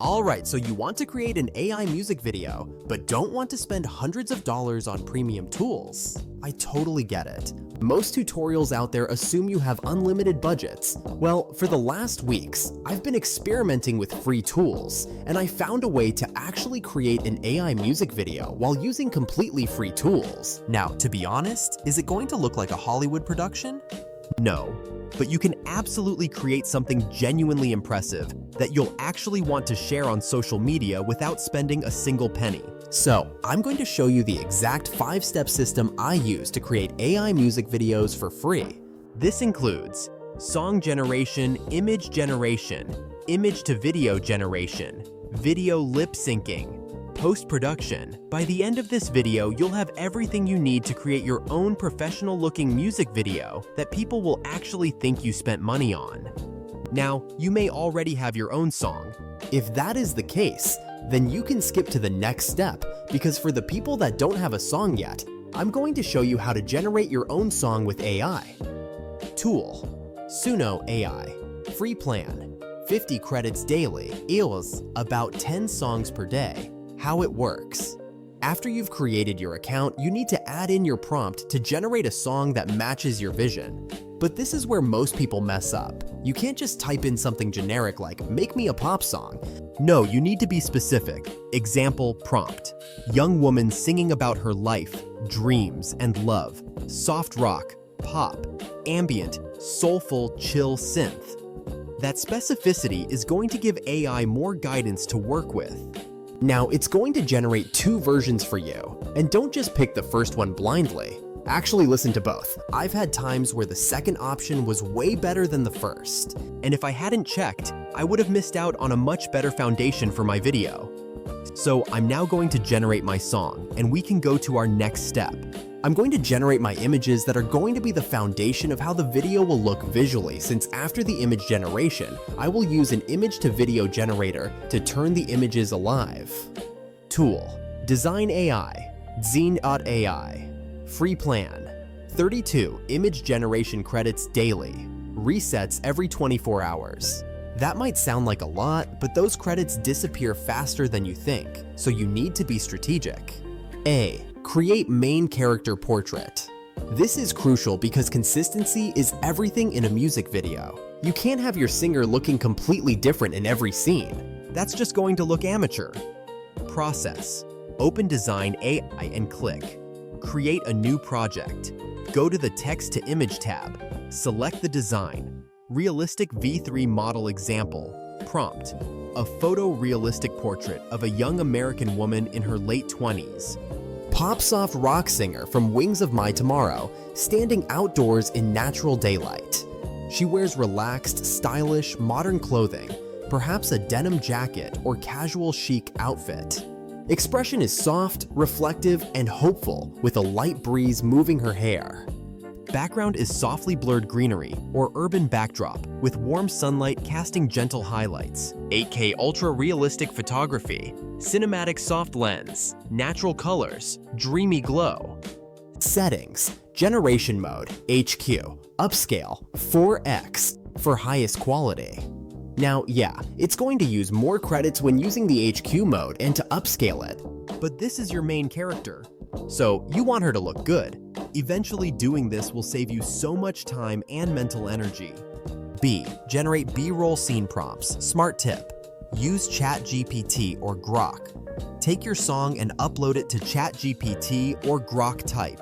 Alright, so you want to create an AI music video, but don't want to spend hundreds of dollars on premium tools. I totally get it. Most tutorials out there assume you have unlimited budgets. Well, for the last weeks, I've been experimenting with free tools, and I found a way to actually create an AI music video while using completely free tools. Now, to be honest, is it going to look like a Hollywood production? No, but you can absolutely create something genuinely impressive that you'll actually want to share on social media without spending a single penny. So, I'm going to show you the exact 5-step system I use to create AI music videos for free. This includes song generation, image to video generation, video lip syncing, post-production. By the end of this video, you'll have everything you need to create your own professional-looking music video that people will actually think you spent money on. Now, you may already have your own song. If that is the case, then you can skip to the next step, because for the people that don't have a song yet, I'm going to show you how to generate your own song with AI. Tool: Suno AI. Free plan: 50 credits daily, equals about 10 songs per day. How it works: after you've created your account, you need to add in your prompt to generate a song that matches your vision. But this is where most people mess up. You can't just type in something generic like, "Make me a pop song." No, you need to be specific. Example prompt: young woman singing about her life, dreams, and love. Soft rock, pop, ambient, soulful, chill synth. That specificity is going to give AI more guidance to work with. Now, it's going to generate 2 versions for you, and don't just pick the first one blindly. Actually listen to both. I've had times where the second option was way better than the first, and if I hadn't checked, I would have missed out on a much better foundation for my video. So I'm now going to generate my song, and we can go to our next step. I'm going to generate my images that are going to be the foundation of how the video will look visually, since after the image generation, I will use an image-to-video generator to turn the images alive. Tool: Design AI, Zine.ai. Free plan: 32 image generation credits daily. Resets every 24 hours. That might sound like a lot, but those credits disappear faster than you think, so you need to be strategic. A. Create main character portrait. This is crucial because consistency is everything in a music video. You can't have your singer looking completely different in every scene. That's just going to look amateur. Process: open Design AI and click Create a new project. Go to the Text to Image tab. Select the design. Realistic V3 model example. Prompt: a photorealistic portrait of a young American woman in her late 20s. Pop soft rock singer from Wings of My Tomorrow, standing outdoors in natural daylight. She wears relaxed, stylish, modern clothing, perhaps a denim jacket or casual chic outfit. Expression is soft, reflective, and hopeful, with a light breeze moving her hair. Background is softly blurred greenery or urban backdrop with warm sunlight casting gentle highlights. 8K ultra-realistic photography, cinematic soft lens, natural colors, dreamy glow. Settings: generation mode, HQ, upscale, 4x for highest quality. Now, yeah, it's going to use more credits when using the HQ mode and to upscale it, but this is your main character, so you want her to look good. Eventually doing this will save you so much time and mental energy. B. Generate B-roll scene prompts. Smart tip: use ChatGPT or Grok. Take your song and upload it to ChatGPT or Grok type.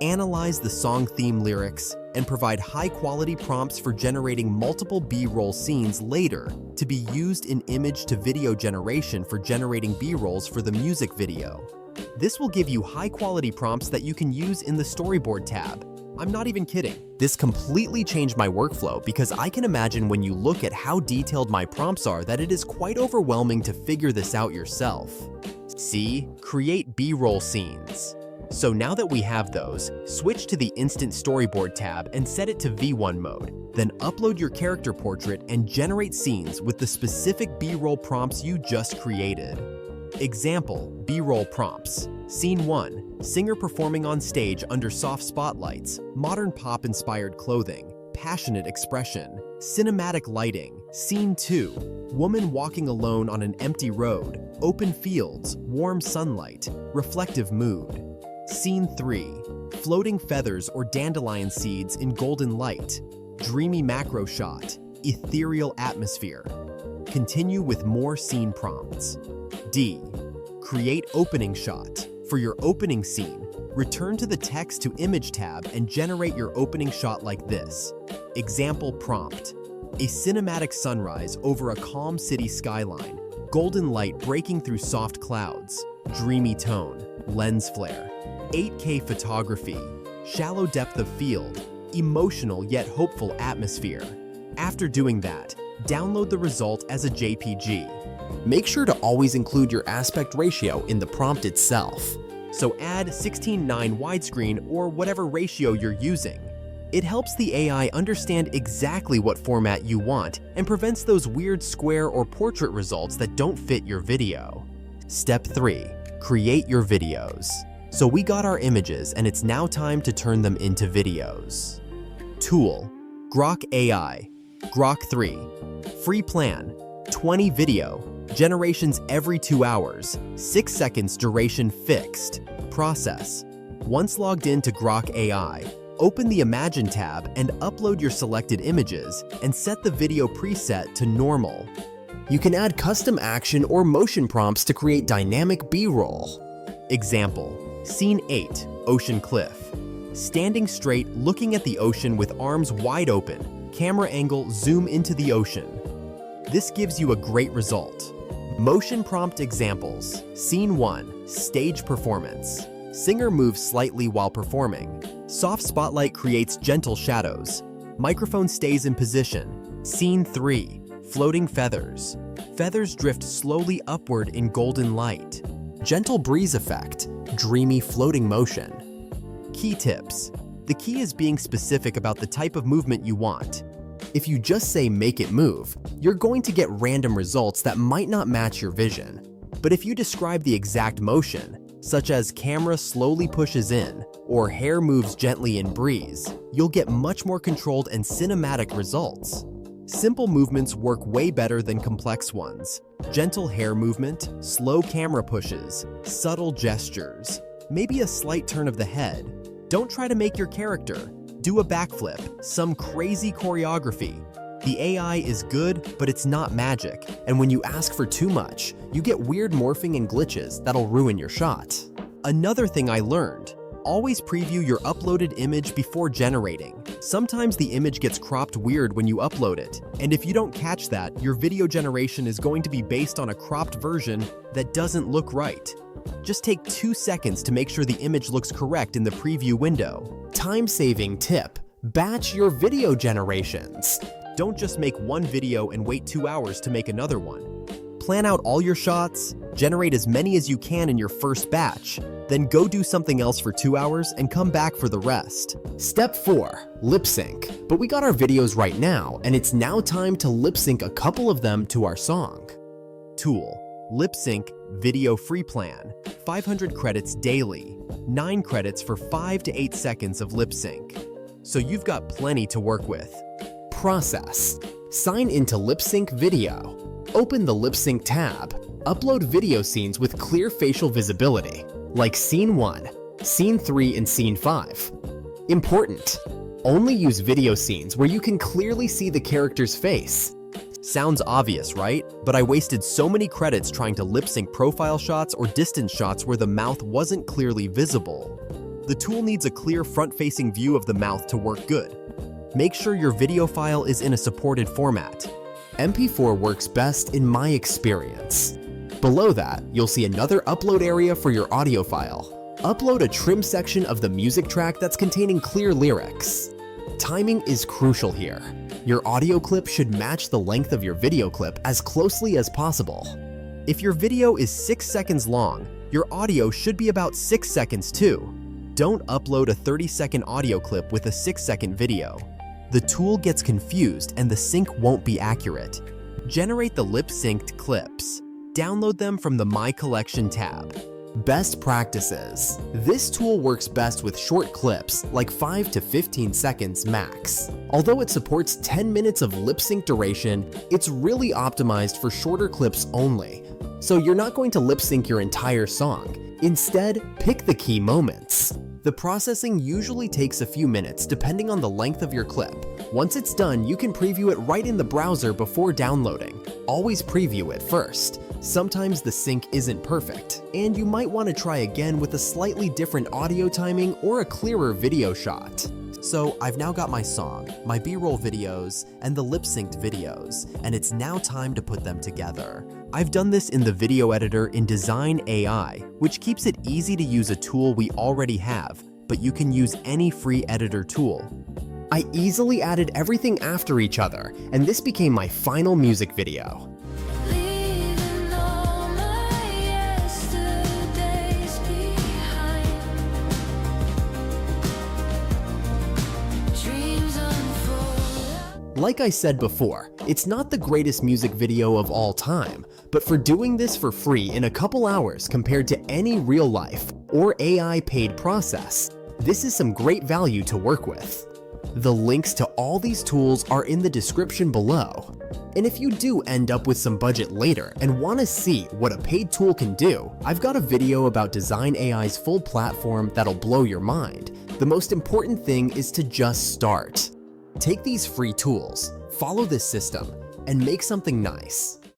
Analyze the song theme lyrics and provide high-quality prompts for generating multiple B-roll scenes later to be used in image-to-video generation for generating B-rolls for the music video. This will give you high-quality prompts that you can use in the storyboard tab. I'm not even kidding. This completely changed my workflow because I can imagine when you look at how detailed my prompts are that it is quite overwhelming to figure this out yourself. C. Create B-roll scenes. So now that we have those, switch to the Instant Storyboard tab and set it to V1 mode. Then upload your character portrait and generate scenes with the specific B-roll prompts you just created. Example: B-roll prompts. Scene 1. Singer performing on stage under soft spotlights, modern pop-inspired clothing, passionate expression, cinematic lighting. Scene 2. Woman walking alone on an empty road, open fields, warm sunlight, reflective mood. Scene 3. Floating feathers or dandelion seeds in golden light, dreamy macro shot, ethereal atmosphere. Continue with more scene prompts. D. Create opening shot. For your opening scene, return to the Text to Image tab and generate your opening shot like this. Example prompt. A cinematic sunrise over a calm city skyline, golden light breaking through soft clouds, dreamy tone, lens flare, 8K photography, shallow depth of field, emotional yet hopeful atmosphere. After doing that, download the result as a JPG. Make sure to always include your aspect ratio in the prompt itself. So add 16:9 widescreen or whatever ratio you're using. It helps the AI understand exactly what format you want and prevents those weird square or portrait results that don't fit your video. Step 3. Create your videos. So we got our images and it's now time to turn them into videos. Tool. Grok AI. Grok 3. Free plan. 20 video. Generations every 2 hours. 6 seconds duration fixed. Process. Once logged into Grok AI, open the Imagine tab and upload your selected images and set the video preset to normal. You can add custom action or motion prompts to create dynamic B-roll. Example, Scene 8, Ocean Cliff. Standing straight, looking at the ocean with arms wide open, camera angle zoom into the ocean. This gives you a great result. Motion prompt examples, Scene 1, Stage Performance. Singer moves slightly while performing. Soft spotlight creates gentle shadows. Microphone stays in position. Scene 3, Floating feathers. Feathers drift slowly upward in golden light. Gentle breeze effect, dreamy floating motion. Key tips. The key is being specific about the type of movement you want. If you just say make it move, you're going to get random results that might not match your vision. But if you describe the exact motion, such as camera slowly pushes in, or hair moves gently in breeze, you'll get much more controlled and cinematic results. Simple movements work way better than complex ones. Gentle hair movement, slow camera pushes, subtle gestures, maybe a slight turn of the head. Don't try to make your character. Do a backflip, some crazy choreography. The AI is good, but it's not magic, and when you ask for too much, you get weird morphing and glitches that'll ruin your shot. Another thing I learned, always preview your uploaded image before generating. Sometimes the image gets cropped weird when you upload it, and if you don't catch that, your video generation is going to be based on a cropped version that doesn't look right. Just take 2 seconds to make sure the image looks correct in the preview window. Time-saving tip, batch your video generations. Don't just make one video and wait 2 hours to make another one. Plan out all your shots, generate as many as you can in your first batch, then go do something else for 2 hours and come back for the rest. Step 4, lip sync. But we got our videos right now, and it's now time to lip sync a couple of them to our song. Tool, LipSync.Video free plan, 500 credits daily, 9 credits for 5 to 8 seconds of lip sync. So you've got plenty to work with. Process. Sign into LipSync.Video. Open the LipSync tab. Upload video scenes with clear facial visibility, like Scene 1, Scene 3, and Scene 5. Important. Only use video scenes where you can clearly see the character's face. Sounds obvious, right? But I wasted so many credits trying to lip-sync profile shots or distance shots where the mouth wasn't clearly visible. The tool needs a clear front-facing view of the mouth to work good. Make sure your video file is in a supported format. MP4 works best in my experience. Below that, you'll see another upload area for your audio file. Upload a trim section of the music track that's containing clear lyrics. Timing is crucial here. Your audio clip should match the length of your video clip as closely as possible. If your video is 6 seconds long, your audio should be about 6 seconds too. Don't upload a 30-second audio clip with a 6-second video. The tool gets confused and the sync won't be accurate. Generate the lip-synced clips. Download them from the My Collection tab. Best practices. This tool works best with short clips, like 5 to 15 seconds max. Although it supports 10 minutes of lip sync duration, it's really optimized for shorter clips only. So you're not going to lip sync your entire song. Instead, pick the key moments. The processing usually takes a few minutes depending on the length of your clip. Once it's done, you can preview it right in the browser before downloading. Always preview it first. Sometimes the sync isn't perfect, and you might want to try again with a slightly different audio timing or a clearer video shot. So I've now got my song, my B-roll videos, and the lip-synced videos, and it's now time to put them together. I've done this in the video editor in Design AI, which keeps it easy to use a tool we already have, but you can use any free editor tool. I easily added everything after each other, and this became my final music video. Like I said before, it's not the greatest music video of all time, but for doing this for free in a couple hours compared to any real-life or AI paid process, this is some great value to work with. The links to all these tools are in the description below. And if you do end up with some budget later and want to see what a paid tool can do, I've got a video about Design AI's full platform that'll blow your mind. The most important thing is to just start. Take these free tools, follow this system, and make something nice.